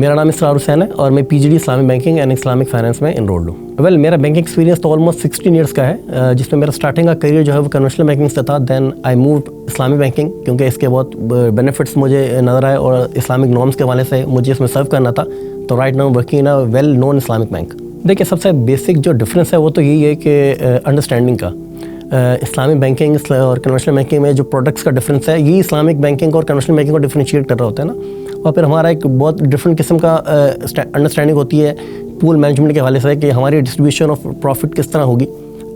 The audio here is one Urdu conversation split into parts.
میرا نام اسرار حسین ہے اور میں PGD Islamic banking and Islamic finance میں انرولڈ ہوں. میرا بینکنگ ایکسپیرینس تو آلموسٹ 16 ایئرس کا ہے، جس میں میرا اسٹارٹنگ کا کریئر جو ہے وہ کنونشنل بینکنگ سے تھا. دین آئی مووڈ اسلامک بینکنگ، کیونکہ اس کے بہت بینیفٹس مجھے نظر آئے اور اسلامک نارمس کے حوالے سے مجھے اس میں سرو کرنا تھا. تو right now working in a well known Islamic bank. دیکھیے، سب سے بیسک جو ڈفرینس ہے وہ تو یہی ہے کہ انڈرسٹینڈنگ کا. اسلامک بینکنگ اور کنونشنل بینکنگ میں جو پروڈکٹس کا ڈفرینس ہے، یہی اسلامک بینکنگ اور کنونشنل بینکنگ کو ڈفرینشیٹ کر رہا ہوتا ہے نا. اور پھر ہمارا ایک بہت ڈفرینٹ قسم کا انڈرسٹینڈنگ ہوتی ہے پول مینجمنٹ کے حوالے سے کہ ہماری ڈسٹریبیوشن آف پروفٹ کس طرح ہوگی.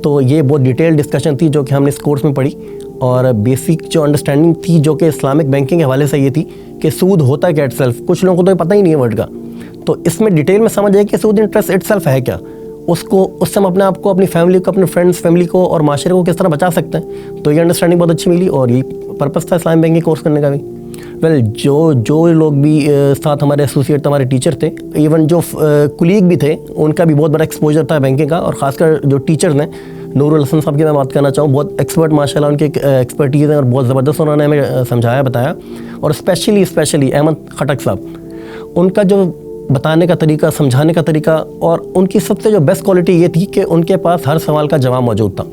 تو یہ بہت ڈیٹیل ڈسکشن تھی جو کہ ہم نے اس کورس میں پڑھی. اور بیسک جو انڈرسٹینڈنگ تھی جو کہ اسلامک بینکنگ کے حوالے سے یہ تھی کہ سود ہوتا ہے کیا اٹ سیلف. کچھ لوگوں کو تو پتہ ہی نہیں ہے ورڈ کا. تو اس میں ڈیٹیل میں سمجھ آئے کہ سود انٹرسٹ اٹ سیلف ہے کیا، اس سے ہم اپنے آپ کو، اپنی فیملی کو، اپنے فرینڈس فیملی کو اور معاشرے کو کس طرح بچا سکتے ہیں. تو یہ انڈرسٹینڈنگ بہت اچھی ملی اور یہ پرپس تھا اسلامک بینکنگ کورس کرنے کا بھی. جو لوگ بھی ساتھ ہمارے ایسوسیٹ ہمارے ٹیچر تھے، ایون جو کولیگ بھی تھے، ان کا بھی بہت بڑا ایکسپوجر تھا بینکنگ کا. اور خاص کر جو ٹیچرز ہیں، نور الحسن صاحب کی میں بات کرنا چاہوں، بہت ایکسپرٹ ماشاء اللہ ان کی ایکسپرٹیز ہیں اور بہت زبردست انہوں نے ہمیں سمجھایا بتایا. اور اسپیشلی احمد خٹک صاحب، ان کا جو بتانے کا طریقہ، سمجھانے کا طریقہ، اور ان کی سب سے جو بیسٹ کوالٹی یہ تھی کہ ان کے پاس ہر سوال کا جواب موجود تھا.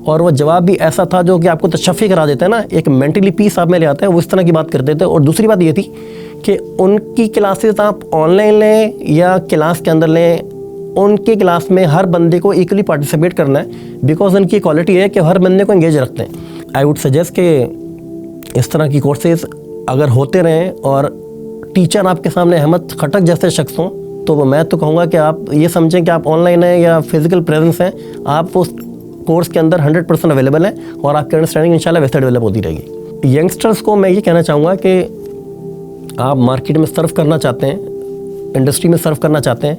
اور وہ جواب بھی ایسا تھا جو کہ آپ کو تشفی کرا دیتا ہے نا، ایک مینٹلی پیس آپ میں لے آتے ہیں، وہ اس طرح کی بات کرتے تھے. اور دوسری بات یہ تھی کہ ان کی کلاسز آپ آن لائن لیں یا کلاس کے اندر لیں، ان کی کلاس میں ہر بندے کو ایکولی پارٹیسپیٹ کرنا ہے، بیکاز ان کی کوالٹی ہے کہ ہر بندے کو انگیج رکھتے ہیں. آئی ووڈ سجیسٹ کہ اس طرح کی کورسز اگر ہوتے رہیں اور ٹیچر آپ کے سامنے احمد خٹک جیسے شخص ہوں، تو میں تو کہوں گا کہ آپ یہ سمجھیں کہ آپ آن لائن ہیں یا فزیکل پریزنس ہیں، آپ اس کورس کے اندر 100% اویلیبل ہیں اور آپ کی انڈرسٹینڈنگ انشاءاللہ ویسے ڈیولپ ہوتی رہے گی. ینگسٹرز کو میں یہ کہنا چاہوں گا کہ آپ مارکیٹ میں سرو کرنا چاہتے ہیں، انڈسٹری میں سرو کرنا چاہتے ہیں،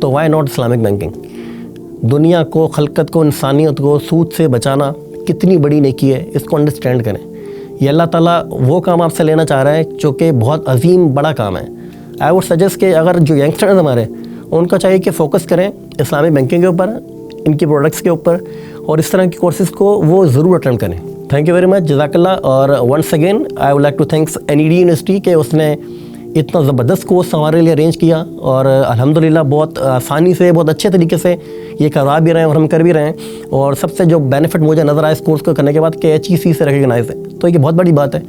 تو وائی ناٹ اسلامک بینکنگ. دنیا کو، خلقت کو، انسانیت کو سود سے بچانا کتنی بڑی نیکی ہے، اس کو انڈرسٹینڈ کریں. یہ اللہ تعالیٰ وہ کام آپ سے لینا چاہ رہا ہے جو کہ بہت عظیم بڑا کام ہے. آئی ووڈ سجیسٹ کہ اگر جو ینگسٹرز ہمارے، ان کو چاہیے کہ فوکس کریں اسلامک بینکنگ کے اوپر، ان کی پروڈکٹس کے اوپر، اور اس طرح کی کورسز کو وہ ضرور اٹینڈ کریں. تھینک یو ویری مچ، جزاک اللہ. اور once again I would like to thanks NED university کہ اس نے اتنا زبردست کورس ہمارے لیے ارینج کیا اور الحمدللہ بہت آسانی سے، بہت اچھے طریقے سے یہ کروا بھی رہے ہیں اور ہم کر بھی رہے ہیں. اور سب سے جو بینیفٹ مجھے نظر آیا اس کورس کو کرنے کے بعد کہ HEC سے ریکگنائز ہے. تو یہ بہت بڑی بات ہے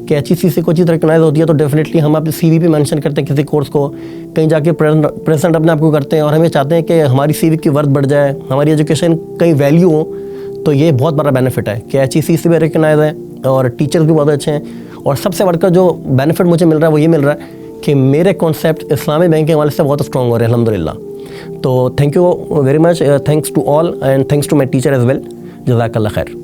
کہ HEC سے کوئی چیز ریکگنائز ہوتی ہے تو ڈیفینیٹلی ہم اپنے CV پہ مینشن کرتے ہیں کسی کورس کو، کہیں جا کے پریزنٹ اپنے آپ کو کرتے ہیں، اور ہمیں چاہتے ہیں کہ ہماری CV کی ورتھ بڑھ جائے، ہماری ایجوکیشن کہیں ویلیو ہو. تو یہ بہت بڑا بینیفٹ ہے کہ HEC سے بھی ریکگنائز ہے اور ٹیچرز بھی بہت اچھے ہیں. اور سب سے بڑھ کر جو بینیفٹ مجھے مل رہا ہے وہ یہ مل رہا ہے کہ میرے کانسیپٹ اسلامک بینکنگ والے سے بہت اسٹرانگ ہو رہے ہیں الحمدللہ. تو thank you very much, thanks to all and thanks to my teacher as well. جزاک اللہ خیر.